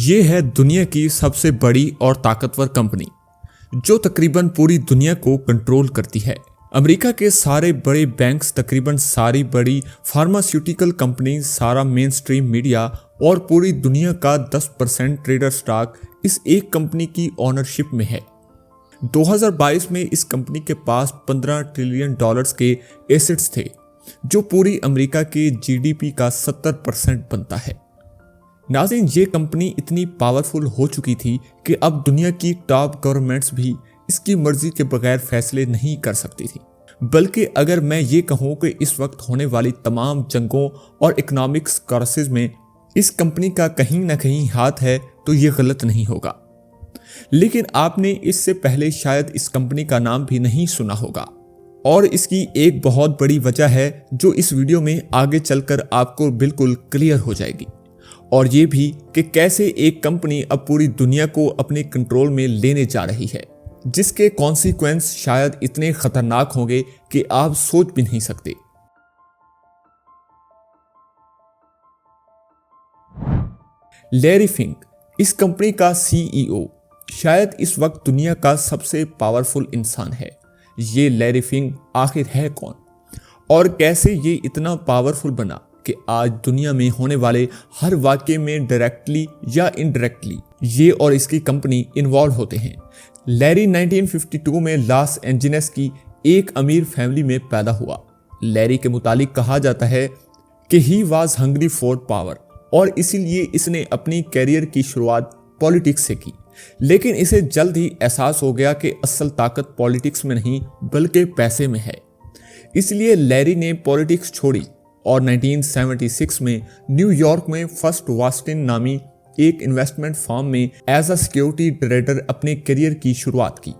ये है दुनिया की सबसे बड़ी और ताकतवर कंपनी जो तकरीबन पूरी दुनिया को कंट्रोल करती है। अमेरिका के सारे बड़े बैंक्स, तकरीबन सारी बड़ी फार्मास्यूटिकल कंपनी, सारा मेन स्ट्रीम मीडिया और पूरी दुनिया का 10% ट्रेडर स्टॉक इस एक कंपनी की ओनरशिप में है। 2022 में इस कंपनी के पास $15 ट्रिलियन के एसेट्स थे, जो पूरी अमेरिका के जीडीपी का 70% बनता है। नाज़रीन, ये कंपनी इतनी पावरफुल हो चुकी थी कि अब दुनिया की टॉप गवर्नमेंट्स भी इसकी मर्जी के बगैर फैसले नहीं कर सकती थी। बल्कि अगर मैं ये कहूँ कि इस वक्त होने वाली तमाम जंगों और इकोनॉमिक्स क्राइसिस में इस कंपनी का कहीं ना कहीं हाथ है, तो ये गलत नहीं होगा। लेकिन आपने इससे पहले शायद इस कंपनी का नाम भी नहीं सुना होगा, और इसकी एक बहुत बड़ी वजह है जो इस वीडियो में आगे चलकर आपको बिल्कुल क्लियर हो जाएगी, और ये भी कि कैसे एक कंपनी अब पूरी दुनिया को अपने कंट्रोल में लेने जा रही है, जिसके कॉन्सिक्वेंस शायद इतने खतरनाक होंगे कि आप सोच भी नहीं सकते। लैरी फिंक, इस कंपनी का सीईओ, शायद इस वक्त दुनिया का सबसे पावरफुल इंसान है। ये लैरी फिंक आखिर है कौन, और कैसे ये इतना पावरफुल बना कि आज दुनिया में होने वाले हर वाक़ये में डायरेक्टली या इनडायरेक्टली ये और इसकी कंपनी इन्वॉल्व होते हैं। लैरी 1952 में लॉस एंजिल्स की एक अमीर फैमिली में पैदा हुआ। लैरी के मुतालिक कहा जाता है कि he was hungry for power, और इसीलिए इसने अपनी कैरियर की शुरुआत पॉलिटिक्स से की। लेकिन इसे जल्द ही एहसास हो गया कि असल ताकत पॉलिटिक्स में नहीं बल्कि पैसे में है। इसलिए लैरी ने पॉलिटिक्स छोड़ी और 1976 में न्यूयॉर्क में फर्स्ट वास्टिन नामी एक इन्वेस्टमेंट फर्म में एज अ सिक्योरिटी ट्रेडर अपने करियर की शुरुआत की।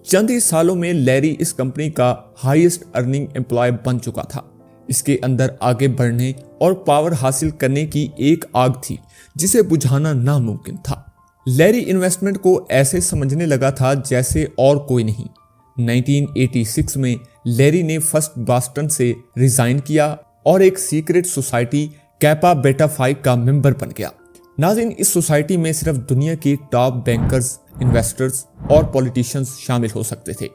चंद ही सालों में लैरी इस कंपनी का हाईएस्ट अर्निंग एम्प्लॉय बन चुका था। इसके अंदर आगे बढ़ने और पावर हासिल करने की एक आग थी जिसे बुझाना नामुमकिन था। लैरी इन्वेस्टमेंट को ऐसे समझने लगा था जैसे और कोई नहीं। 1986 में लैरी ने फर्स्ट बॉस्टन से रिजाइन किया और एक सीक्रेट सोसाइटी कैपा बेटा 5 का मेंबर बन गया। नाज़रीन, इस सोसाइटी में सिर्फ दुनिया के टॉप बैंकर्स, इन्वेस्टर्स और पॉलिटिशियंस शामिल हो सकते थे।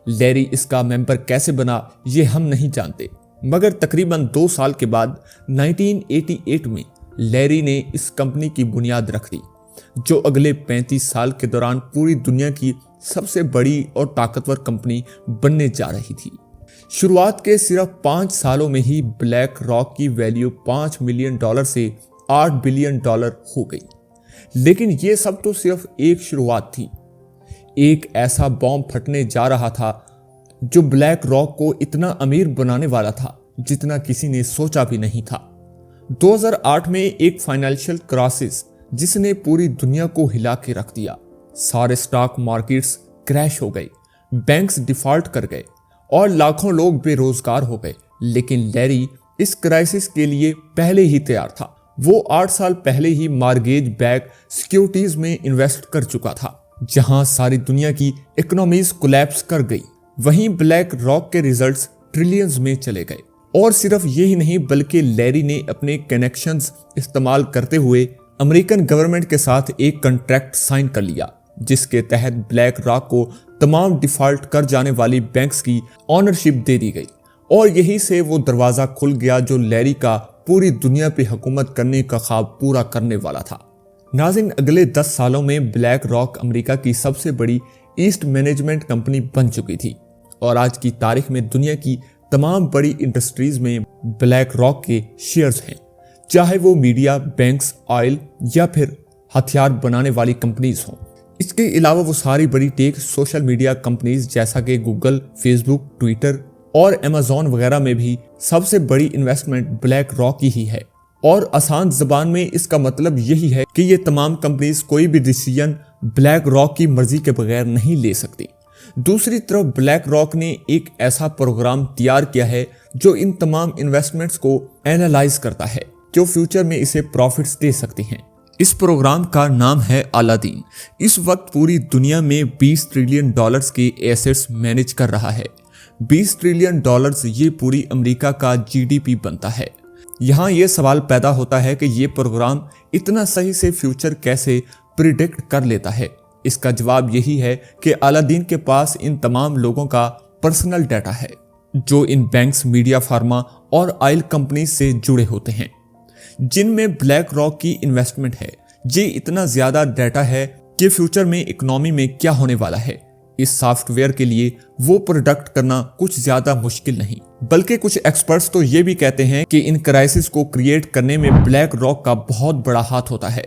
लैरी इसका मेंबर कैसे बना ये हम नहीं जानते, मगर तकरीबन 2 साल के बाद 1988 में लैरी ने इस कंपनी की बुनियाद रख दी, जो अगले 35 साल के दौरान पूरी दुनिया की सबसे बड़ी और ताकतवर कंपनी बनने जा रही थी। शुरुआत के सिर्फ 5 सालों में ही ब्लैक रॉक की वैल्यू $5 मिलियन से $8 बिलियन हो गई। लेकिन ये सब तो सिर्फ एक शुरुआत थी। एक ऐसा बॉम्ब फटने जा रहा था जो ब्लैक रॉक को इतना अमीर बनाने वाला था जितना किसी ने सोचा भी नहीं था। 2008 में एक फाइनेंशियल क्राइसिस जिसने पूरी दुनिया को हिला के रख दिया। सारे स्टॉक मार्केट्स क्रैश हो गए, बैंक्स डिफॉल्ट कर गए और लाखों लोग बेरोजगार हो गए। लेकिन लैरी इस क्राइसिस के लिए पहले ही तैयार था। वो 8 साल पहले ही मॉर्गेज बैक सिक्योरिटीज में इन्वेस्ट कर चुका था, जहां सारी दुनिया की इकोनॉमीज कोलैप्स कर गई। वहीं ब्लैक रॉक के रिजल्ट्स ट्रिलियंस में चले गए। और सिर्फ यही नहीं, बल्कि लैरी ने अपने कनेक्शंस इस्तेमाल करते हुए अमेरिकन गवर्नमेंट के साथ एक कॉन्ट्रैक्ट साइन कर लिया, जिसके तहत ब्लैक रॉक को तमाम डिफॉल्ट कर जाने वाली बैंक्स की ओनरशिप दे दी गई। और यही से वो दरवाजा खुल गया जो लैरी का पूरी दुनिया पे हुकूमत करने का ख्वाब पूरा करने वाला था। नाज़रीन, अगले 10 सालों में ब्लैक रॉक अमेरिका की सबसे बड़ी ईस्ट मैनेजमेंट कंपनी बन चुकी थी, और आज की तारीख में दुनिया की तमाम बड़ी इंडस्ट्रीज में ब्लैक रॉक के शेयर्स हैं, चाहे वो मीडिया, बैंक्स, ऑयल या फिर हथियार बनाने वाली कंपनीज हों। इसके अलावा वो सारी बड़ी टेक, सोशल मीडिया कंपनीज जैसा कि गूगल, फेसबुक, ट्विटर और अमेज़न वगैरह में भी सबसे बड़ी इन्वेस्टमेंट ब्लैक रॉक की ही है। और आसान ज़बान में इसका मतलब यही है कि ये तमाम कंपनीज कोई भी डिसीजन ब्लैक रॉक की मर्जी के बगैर नहीं ले सकती। दूसरी तरफ ब्लैक रॉक ने एक ऐसा प्रोग्राम तैयार किया है जो इन तमाम इन्वेस्टमेंट्स को एनालाइज करता है, जो फ्यूचर में इसे प्रॉफिट्स दे सकती हैं। इस प्रोग्राम का नाम है अलादीन। इस वक्त पूरी दुनिया में $20 ट्रिलियन के एसेट्स मैनेज कर रहा है। $20 ट्रिलियन ये पूरी अमेरिका का जीडीपी बनता है। यहाँ ये सवाल पैदा होता है कि ये प्रोग्राम इतना सही से फ्यूचर कैसे प्रिडिक्ट कर लेता है। इसका जवाब यही है कि अलादीन के पास इन तमाम लोगों का पर्सनल डाटा है जो इन बैंक्स, मीडिया, फार्मा और ऑयल कंपनी से जुड़े होते हैं जिनमें ब्लैक रॉक की इन्वेस्टमेंट है। ये इतना ज्यादा डाटा है कि फ्यूचर में इकोनॉमी में क्या होने वाला है, इस सॉफ्टवेयर के लिए वो प्रोडक्ट करना कुछ ज्यादा मुश्किल नहीं। बल्कि कुछ एक्सपर्ट्स तो ये भी कहते हैं कि इन क्राइसिस को क्रिएट करने में ब्लैक रॉक का बहुत बड़ा हाथ होता है,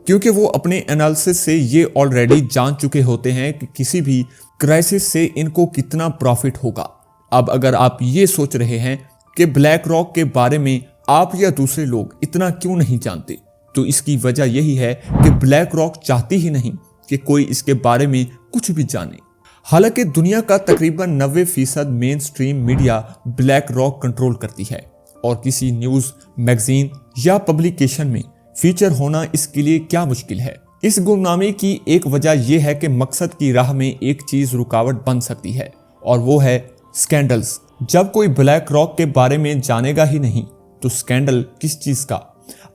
क्योंकि वो अपने एनालिसिस से ये ऑलरेडी जान चुके होते हैं कि किसी भी क्राइसिस से इनको कितना प्रॉफिट होगा। अब अगर आप ये सोच रहे हैं कि ब्लैक रॉक के बारे में आप या दूसरे लोग इतना क्यों नहीं जानते, तो इसकी वजह यही है कि ब्लैक रॉक चाहती ही नहीं कि कोई इसके बारे में कुछ भी जाने। हालांकि दुनिया का तकरीबन 90% main stream media black rock control करती है और किसी न्यूज, मैगजीन या पब्लिकेशन में फीचर होना इसके लिए क्या मुश्किल है। इस गुमनामी की एक वजह यह है कि मकसद की राह में एक चीज रुकावट बन सकती है और वो है स्कैंडल्स। जब कोई ब्लैक रॉक के बारे में जानेगा ही नहीं तो स्कैंडल किस चीज का।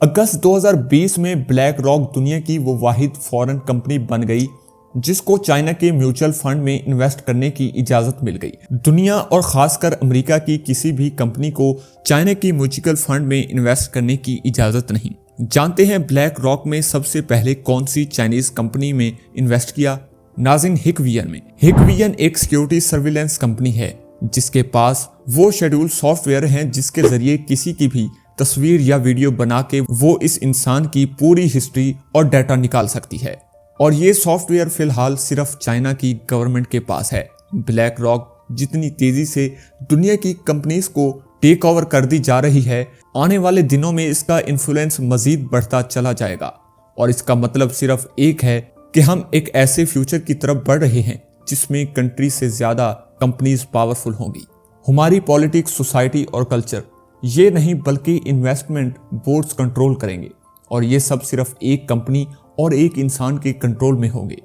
अगस्त 2020 में ब्लैक रॉक दुनिया की वो वाहिद फॉरेन कंपनी बन गई जिसको चाइना के म्यूचुअल फंड में इन्वेस्ट करने की इजाजत मिल गई। दुनिया और खासकर अमेरिका की किसी भी कंपनी को चाइना के म्यूचुअल फंड में इन्वेस्ट करने की इजाजत नहीं। जानते हैं ब्लैक रॉक में सबसे पहले कौन सी चाइनीज कंपनी में इन्वेस्ट किया? नाज़रीन, हिकवियन में। हिकवियन एक सिक्योरिटी सर्विलेंस कंपनी है जिसके पास वो शेड्यूल सॉफ्टवेयर हैं जिसके जरिए किसी की भी तस्वीर या वीडियो बना के वो इस इंसान की पूरी हिस्ट्री और डाटा निकाल सकती है। और ये सॉफ्टवेयर फिलहाल सिर्फ चाइना की गवर्नमेंट के पास है। ब्लैक रॉक जितनी तेजी से दुनिया की कंपनीज को टेक ओवर कर दी जा रही है, आने वाले दिनों में इसका इन्फ्लुएंस मजीद बढ़ता चला जाएगा। और इसका मतलब सिर्फ एक है कि हम एक ऐसे फ्यूचर की तरफ बढ़ रहे हैं जिसमें कंट्री से ज्यादा कंपनीज पावरफुल होंगी। हमारी पॉलिटिक्स, सोसाइटी और कल्चर ये नहीं बल्कि इन्वेस्टमेंट बोर्ड्स कंट्रोल करेंगे और ये सब सिर्फ एक कंपनी और एक इंसान के कंट्रोल में होंगे।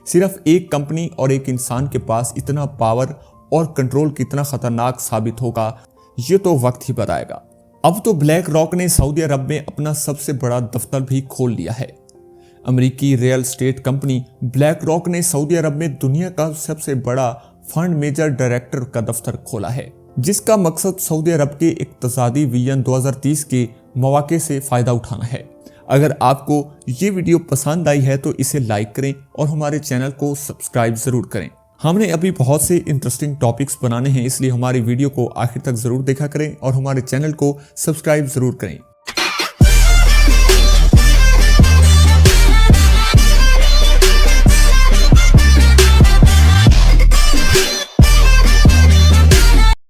सिर्फ एक कंपनी और एक इंसान के पास इतना पावर और कंट्रोल कितना खतरनाक साबित होगा ये तो वक्त ही बताएगा। अब तो ब्लैक रॉक ने सऊदी अरब में अपना सबसे बड़ा दफ्तर भी खोल लिया है। अमेरिकी real estate company black rock ने सऊदी अरब में दुनिया का सबसे बड़ा फंड मेजर डायरेक्टर का दफ्तर खोला है जिसका मकसद सऊदी अरब के इक्तिसादी विजन 2030 के मौके से फायदा उठाना है। अगर आपको ये वीडियो पसंद आई है तो इसे लाइक करें और हमारे चैनल को सब्सक्राइब जरूर करें। हमने अभी बहुत से इंटरेस्टिंग टॉपिक्स बनाने हैं, इसलिए हमारी वीडियो को आखिर तक जरूर देखा करें और हमारे चैनल को सब्सक्राइब जरूर करें।